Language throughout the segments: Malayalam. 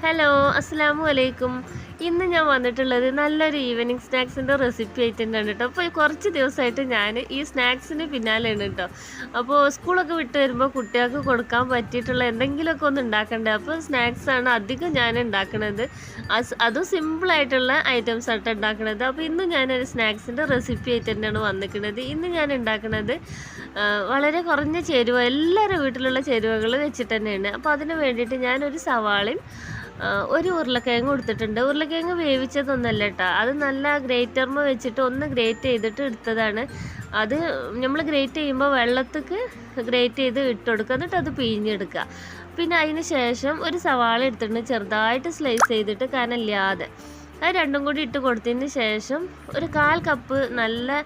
ഹലോ, അസ്സലാമു അലൈക്കും. ഇന്ന് ഞാൻ വന്നിട്ടുള്ളത് നല്ലൊരു ഈവനിങ് സ്നാക്സിൻ്റെ റെസിപ്പി ആയിട്ടാണ് കേട്ടോ. അപ്പോൾ കുറച്ച് ദിവസമായിട്ട് ഞാൻ ഈ സ്നാക്സിന് പിന്നാലെയാണ് കേട്ടോ. അപ്പോൾ സ്കൂളൊക്കെ വിട്ട് വരുമ്പോൾ കുട്ടികൾക്ക് കൊടുക്കാൻ പറ്റിയിട്ടുള്ള എന്തെങ്കിലുമൊക്കെ ഒന്ന് ഉണ്ടാക്കണ്ടേ. അപ്പോൾ സ്നാക്സാണ് അധികം ഞാൻ ഉണ്ടാക്കുന്നത്. അതും സിമ്പിളായിട്ടുള്ള ഐറ്റംസ് ആയിട്ട് ഉണ്ടാക്കുന്നത്. അപ്പോൾ ഇന്ന് ഞാനൊരു സ്നാക്സിൻ്റെ റെസിപ്പി ആയിട്ട് തന്നെയാണ് വന്നിരിക്കുന്നത്. ഇന്ന് ഞാൻ ഉണ്ടാക്കുന്നത് വളരെ കുറഞ്ഞ ചേരുവ, എല്ലാവരുടെ വീട്ടിലുള്ള ചേരുവകൾ വെച്ചിട്ട് തന്നെയാണ്. അപ്പോൾ അതിന് വേണ്ടിയിട്ട് ഞാനൊരു സവാളയും ഒരു ഉരുളക്കിഴങ്ങ് കൊടുത്തിട്ടുണ്ട്. ഉരുളക്കിഴങ്ങ് വേവിച്ചതൊന്നല്ല കേട്ടോ, അത് നല്ല ഗ്രേറ്ററിന് വെച്ചിട്ട് ഒന്ന് ഗ്രേറ്റ് ചെയ്തിട്ട് എടുത്തതാണ്. അത് നമ്മൾ ഗ്രേറ്റ് ചെയ്യുമ്പോൾ വെള്ളത്തേക്ക് ഗ്രേറ്റ് ചെയ്ത് ഇട്ട് കൊടുക്കുക, എന്നിട്ട് അത് പിഴിഞ്ഞെടുക്കുക. പിന്നെ അതിന് ശേഷം ഒരു സവാള എടുത്തിട്ടുണ്ട്, ചെറുതായിട്ട് സ്ലൈസ് ചെയ്തിട്ട് കനല്ലാതെ അത് രണ്ടും കൂടി ഇട്ട് കൊടുത്തതിന് ശേഷം ഒരു 1/4 കപ്പ് നല്ല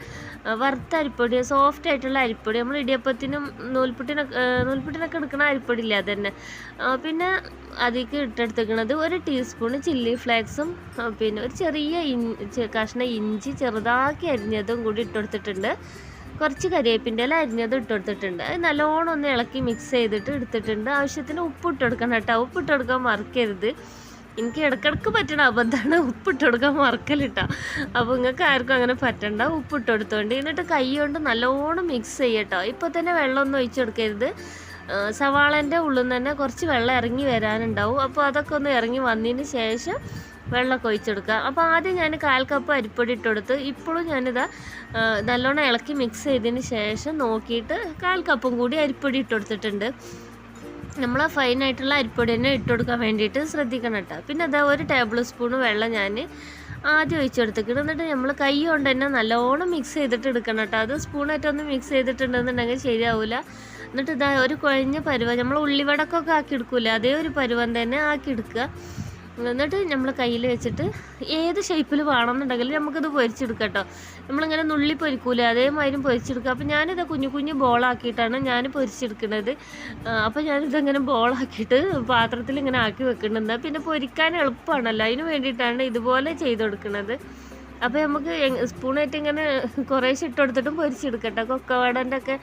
വറുത്ത അരിപ്പൊടി, സോഫ്റ്റ് ആയിട്ടുള്ള അരിപ്പൊടി, നമ്മൾ ഇടിയപ്പത്തിനും നൂൽപുട്ടിനൊക്കെ എടുക്കുന്ന അരിപ്പൊടി ഇല്ല അതന്നെ. പിന്നെ അതിലേക്ക് ഇട്ടെടുത്തിരിക്കുന്നത് 1 ടീസ്പൂൺ ചില്ലി ഫ്ലേക്സും പിന്നെ ഒരു ചെറിയ കഷ്ണം ഇഞ്ചി ചെറുതാക്കി അരിഞ്ഞതും കൂടി ഇട്ടെടുത്തിട്ടുണ്ട്. കുറച്ച് കരിവേപ്പിൻ്റെ ഇല അരിഞ്ഞതും ഇട്ടെടുത്തിട്ടുണ്ട്. അത് നല്ലോണം ഒന്ന് ഇളക്കി മിക്സ് ചെയ്തിട്ട് എടുത്തിട്ടുണ്ട്. ആവശ്യത്തിന് ഉപ്പ് ഇട്ട് കൊടുക്കണം കേട്ടോ, ഉപ്പ് ഇട്ട് കൊടുക്കാൻ മറക്കരുത്. എനിക്ക് ഇടയ്ക്കിടയ്ക്ക് പറ്റണ അബദ്ധമാണ് ഉപ്പിട്ട് കൊടുക്കാൻ മറക്കലിട്ടാ. അപ്പോൾ നിങ്ങൾക്ക് ആർക്കും അങ്ങനെ പറ്റണ്ട, ഉപ്പിട്ട് കൊടുത്തോണ്ട് എന്നിട്ട് കൈ കൊണ്ട് നല്ലോണം മിക്സ് ചെയ്യട്ടോ. ഇപ്പോൾ തന്നെ വെള്ളമൊന്നും ഒഴിച്ചെടുക്കരുത്. സവാളൻ്റെ ഉള്ളിൽ നിന്ന് തന്നെ കുറച്ച് വെള്ളം ഇറങ്ങി വരാനുണ്ടാവും. അപ്പോൾ അതൊക്കെ ഒന്ന് ഇറങ്ങി വന്നതിന് ശേഷം വെള്ളമൊക്കെ ഒഴിച്ചെടുക്കുക. അപ്പോൾ ആദ്യം ഞാൻ 1/4 കപ്പ് അരിപ്പൊടി ഇട്ട് കൊടുത്ത്, ഇപ്പോഴും ഞാനിതാ നല്ലോണം ഇളക്കി മിക്സ് ചെയ്തതിന് ശേഷം നോക്കിയിട്ട് 1/4 കപ്പും കൂടി അരിപ്പൊടി ഇട്ട് കൊടുത്തിട്ടുണ്ട്. നമ്മൾ ഫൈനായിട്ടുള്ള അരിപ്പൊടി തന്നെ ഇട്ട് കൊടുക്കാൻ വേണ്ടിയിട്ട് ശ്രദ്ധിക്കണം കേട്ടോ. പിന്നെ അതാ 1 ടേബിൾ സ്പൂൺ വെള്ളം ഞാൻ ആദ്യം ഒഴിച്ചെടുത്തിട്ട്, എന്നിട്ട് നമ്മൾ കൈ കൊണ്ട് തന്നെ നല്ലോണം മിക്സ് ചെയ്തിട്ട് എടുക്കണം കേട്ടോ. അത് സ്പൂണായിട്ടൊന്ന് മിക്സ് ചെയ്തിട്ടുണ്ടെന്നുണ്ടെങ്കിൽ ശരിയാവില്ല. എന്നിട്ട് ഇതാ ഒരു കുഴഞ്ഞ പരുവം, നമ്മൾ ഉള്ളിവടക്കൊക്കെ ആക്കി എടുക്കൂലേ, അതേ ഒരു പരുവം തന്നെ ആക്കി എടുക്കുക. എന്നിട്ട് നമ്മൾ കയ്യിൽ വെച്ചിട്ട് ഏത് ഷേപ്പിൽ വേണമെന്നുണ്ടെങ്കിൽ നമുക്കിത് പൊരിച്ചെടുക്കാം കേട്ടോ. നമ്മളിങ്ങനെ നുള്ളി പൊരിക്കൂലേ, അതേമാതിരി പൊരിച്ചെടുക്കുക. അപ്പോൾ ഞാനിത് കുഞ്ഞു കുഞ്ഞു ബോളാക്കിയിട്ടാണ് ഞാൻ പൊരിച്ചെടുക്കുന്നത്. അപ്പോൾ ഞാനിതങ്ങനെ ബോളാക്കിയിട്ട് പാത്രത്തിൽ ഇങ്ങനെ ആക്കി വെക്കുന്നുണ്ട്. പിന്നെ പൊരിക്കാൻ എളുപ്പമാണല്ലോ, അതിന് വേണ്ടിയിട്ടാണ് ഇതുപോലെ ചെയ്ത് കൊടുക്കുന്നത്. അപ്പോൾ നമുക്ക് സ്പൂണായിട്ട് ഇങ്ങനെ കുറേശ്ശെ ഇട്ട് കൊടുത്തിട്ടും പൊരിച്ചെടുക്കട്ടെ. കൊക്കവാടൻ്റെ ഒക്കെ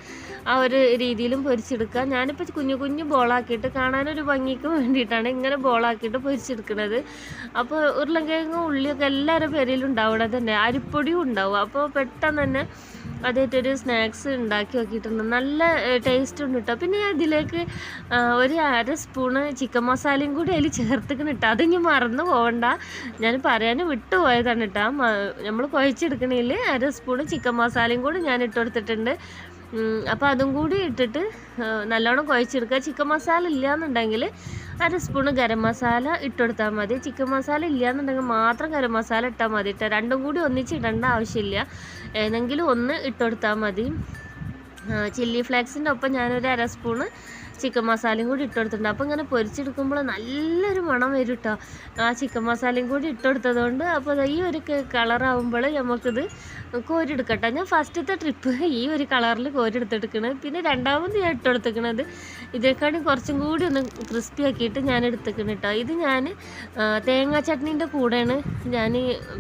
ആ ഒരു രീതിയിലും പൊരിച്ചെടുക്കുക. ഞാനിപ്പോൾ കുഞ്ഞു കുഞ്ഞു ബോളാക്കിയിട്ട് കാണാനൊരു ഭംഗിക്ക് വേണ്ടിയിട്ടാണ് ഇങ്ങനെ ബോളാക്കിയിട്ട് പൊരിച്ചെടുക്കുന്നത്. അപ്പോൾ ഉരുളക്കിഴങ്ങും ഉള്ളിയൊക്കെ എല്ലാവരുടെ പേരിലും ഉണ്ടാവണത് തന്നെ, അരിപ്പൊടിയും ഉണ്ടാവും. അപ്പോൾ പെട്ടെന്ന് തന്നെ അതായിട്ടൊരു സ്നാക്സ് ഉണ്ടാക്കി നോക്കിയിട്ടുണ്ട്, നല്ല ടേസ്റ്റ് ഉണ്ട് കേട്ടോ. പിന്നെ ഞാൻ ഇതിലേക്ക് ഒരു 1/2 സ്പൂണ് ചിക്കൻ മസാലയും കൂടി അതിൽ ചേർത്തിക്കണം കേട്ടോ. അതിനി മറന്നു പോകണ്ട, ഞാൻ പറയാൻ വിട്ടുപോയതാണ് കേട്ടോ. നമ്മൾ കുഴച്ചെടുക്കണേൽ 1/2 സ്പൂണ് ചിക്കൻ മസാലയും കൂടി ഞാൻ ഇട്ട് കൊടുത്തിട്ടുണ്ട്. അപ്പോൾ അതും കൂടി ഇട്ടിട്ട് നല്ലോണം കുഴച്ചെടുക്കുക. ചിക്കൻ മസാല ഇല്ലയെന്നുണ്ടെങ്കിൽ 1/2 സ്പൂണ് ഗരം മസാല ഇട്ടെടുത്താൽ മതി. ചിക്കൻ മസാല ഇല്ലയെന്നുണ്ടെങ്കിൽ മാത്രം ഗരം മസാല ഇട്ടാൽ മതി കേട്ടോ. രണ്ടും കൂടി ഒന്നിച്ച് ഇടേണ്ട ആവശ്യമില്ല, ഏതെങ്കിലും ഒന്ന് ഇട്ടെടുത്താൽ മതി. ചില്ലി ഫ്ലേക്സിൻ്റെ ഒപ്പം ഞാനൊരു 1/2 സ്പൂണ് ചിക്കൻ മസാലയും കൂടി ഇട്ടെടുത്തിട്ടുണ്ട്. അപ്പോൾ ഇങ്ങനെ പൊരിച്ചെടുക്കുമ്പോൾ നല്ലൊരു മണം വരും കേട്ടോ, ആ ചിക്കൻ മസാലയും കൂടി ഇട്ടെടുത്തതുകൊണ്ട്. അപ്പോൾ ഈ ഒരു കളറാകുമ്പോൾ നമുക്കിത് കോരിയെടുക്കട്ടെ. ഞാൻ ഫസ്റ്റത്തെ ട്രിപ്പ് ഈ ഒരു കളറിൽ കോരിയെടുത്തെടുക്കണത്. പിന്നെ രണ്ടാമത് ഞാൻ ഇട്ടെടുത്തിക്കണത് ഇതിനെക്കാളും കുറച്ചും കൂടി ഒന്ന് ക്രിസ്പി ആക്കിയിട്ട് ഞാൻ എടുത്തേക്കണം കേട്ടോ. ഇത് ഞാൻ തേങ്ങാ ചട്നീൻ്റെ കൂടെയാണ് ഞാൻ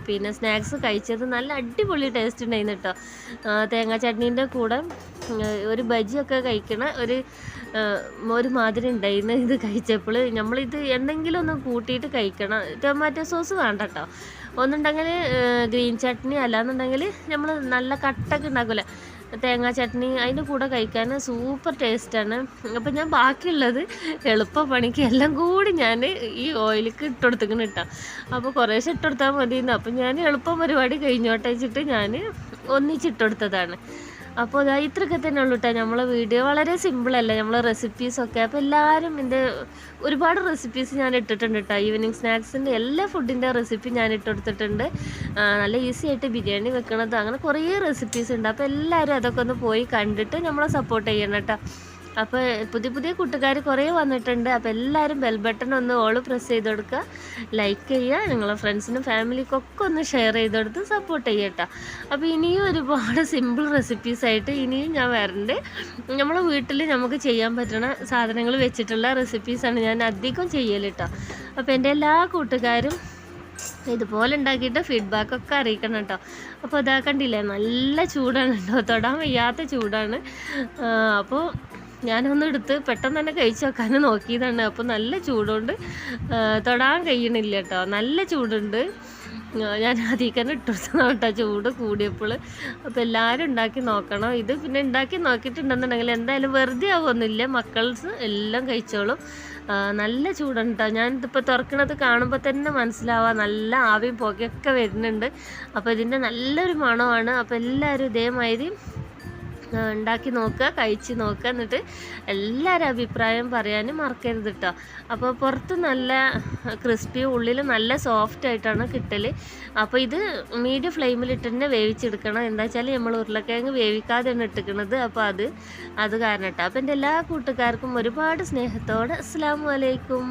പിന്നെ സ്നാക്സ് കഴിച്ചത്. നല്ല അടിപൊളി ടേസ്റ്റ് ഉണ്ടായിരുന്നു കേട്ടോ. തേങ്ങാ ചട്നീൻ്റെ കൂടെ ഒരു ബജിയൊക്കെ കഴിക്കണ ഒരു മാതിരി ഉണ്ടായിരുന്നു ഇത് കഴിച്ചപ്പോൾ. നമ്മളിത് എന്തെങ്കിലും ഒന്ന് കൂട്ടിയിട്ട് കഴിക്കണം. ടൊമാറ്റോ സോസ് വേണ്ട കേട്ടോ, ഒന്നുണ്ടെങ്കിൽ ഗ്രീൻ ചട്നി, അല്ലാന്നുണ്ടെങ്കിൽ നമ്മൾ നല്ല കട്ടൊക്കെ ഉണ്ടാക്കില്ല തേങ്ങാ ചട്നി, അതിൻ്റെ കൂടെ കഴിക്കാൻ സൂപ്പർ ടേസ്റ്റാണ്. അപ്പോൾ ഞാൻ ബാക്കിയുള്ളത് എളുപ്പ പണിക്ക് എല്ലാം കൂടി ഞാൻ ഈ ഓയിലേക്ക് ഇട്ടെടുത്തിക്കണം കേട്ടോ. അപ്പോൾ കുറേശ്ശെ ഇട്ടെടുത്താൽ മതിയെന്ന്. അപ്പോൾ ഞാൻ എളുപ്പം പരിപാടി കഴിഞ്ഞോട്ടെ വെച്ചിട്ട് ഞാൻ ഒന്നിച്ചിട്ടെടുത്തതാണ്. അപ്പോൾ അതാ ഇത്രയൊക്കെ തന്നെ ഉള്ളൂ കേട്ടോ നമ്മളെ വീഡിയോ. വളരെ സിമ്പിളല്ലേ നമ്മളെ റെസിപ്പീസൊക്കെ. അപ്പോൾ എല്ലാവരും എൻ്റെ ഒരുപാട് റെസിപ്പീസ് ഞാൻ ഇട്ടിട്ടുണ്ട് കേട്ടോ. ഈവനിങ് സ്നാക്സിൻ്റെ എല്ലാ ഫുഡിൻ്റെ റെസിപ്പി ഞാൻ ഇട്ടെടുത്തിട്ടുണ്ട്. നല്ല ഈസി ആയിട്ട് ബിരിയാണി വെക്കണത്, അങ്ങനെ കുറേ റെസിപ്പീസ് ഉണ്ട്. അപ്പോൾ എല്ലാവരും അതൊക്കെ ഒന്ന് പോയി കണ്ടിട്ട് നമ്മളെ സപ്പോർട്ട് ചെയ്യണം കേട്ടോ. അപ്പോൾ പുതിയ കൂട്ടുകാർ കുറേ വന്നിട്ടുണ്ട്. അപ്പോൾ എല്ലാവരും ബെൽ ബട്ടൺ ഒന്ന് ഓള് പ്രസ് ചെയ്ത് കൊടുക്കുക, ലൈക്ക് ചെയ്യുക, നിങ്ങളെ ഫ്രണ്ട്സിനും ഫാമിലിക്കൊക്കെ ഒന്ന് ഷെയർ ചെയ്ത് കൊടുത്ത് സപ്പോർട്ട് ചെയ്യട്ടോ. അപ്പോൾ ഇനിയും ഒരുപാട് സിമ്പിൾ റെസിപ്പീസായിട്ട് ഇനിയും ഞാൻ വരണ്ട്. നമ്മളെ വീട്ടിൽ നമുക്ക് ചെയ്യാൻ പറ്റുന്ന സാധനങ്ങൾ വെച്ചിട്ടുള്ള റെസിപ്പീസാണ് ഞാൻ അധികം ചെയ്യൽ കേട്ടോ. അപ്പോൾ എൻ്റെ എല്ലാ കൂട്ടുകാരും ഇതുപോലെ ഉണ്ടാക്കിയിട്ട് ഫീഡ്ബാക്കൊക്കെ അറിയിക്കണം കേട്ടോ. അപ്പോൾ അതാ കണ്ടില്ലേ, നല്ല ചൂടാണ് കേട്ടോ, തൊടാൻ വയ്യാത്ത ചൂടാണ്. അപ്പോൾ ഞാനൊന്ന് എടുത്ത് പെട്ടെന്ന് തന്നെ കഴിച്ച് വെക്കാൻ നോക്കിയതാണ്. അപ്പോൾ നല്ല ചൂടുകൊണ്ട് തൊടാൻ കഴിയണില്ല കേട്ടോ, നല്ല ചൂടുണ്ട്. ഞാൻ അതിൽ തന്നെ ഇട്ടുകൊടുത്തതാണ് കേട്ടോ ചൂട് കൂടിയപ്പോൾ. അപ്പോൾ എല്ലാവരും ഉണ്ടാക്കി നോക്കണം. ഇത് പിന്നെ ഉണ്ടാക്കി നോക്കിയിട്ടുണ്ടെന്നുണ്ടെങ്കിൽ എന്തായാലും വെറുതെ ആവുമൊന്നുമില്ല, മക്കൾസ് എല്ലാം കഴിച്ചോളും. നല്ല ചൂടുണ്ട് കേട്ടോ. ഞാനിതിപ്പോൾ തുറക്കണത് കാണുമ്പോൾ തന്നെ മനസ്സിലാവാം, നല്ല ആവിയും പുകയൊക്കെ വരുന്നുണ്ട്. അപ്പോൾ ഇതിൻ്റെ നല്ലൊരു മണമാണ്. അപ്പോൾ എല്ലാവരും ഇതേമാതിരി ഉണ്ടാക്കി നോക്കുക, കഴിച്ച് നോക്കുക, എന്നിട്ട് എല്ലാവരും അഭിപ്രായം പറയാനും മറക്കരുത് കേട്ടോ. അപ്പോൾ പുറത്ത് നല്ല ക്രിസ്പി, ഉള്ളിൽ നല്ല സോഫ്റ്റ് ആയിട്ടാണ് കിട്ടൽ. അപ്പോൾ ഇത് മീഡിയം ഫ്ലെയിമിലിട്ട് തന്നെ വേവിച്ചെടുക്കണം. എന്താ വെച്ചാൽ നമ്മൾ ഉരുളക്കിഴങ്ങ് വേവിക്കാതെയാണ് ഇട്ടിരിക്കുന്നത്. അപ്പോൾ അത് കാരണം കേട്ടോ. അപ്പോൾ എൻ്റെ എല്ലാ കൂട്ടുകാർക്കും ഒരുപാട് സ്നേഹത്തോടെ അസ്സലാമു അലൈക്കും.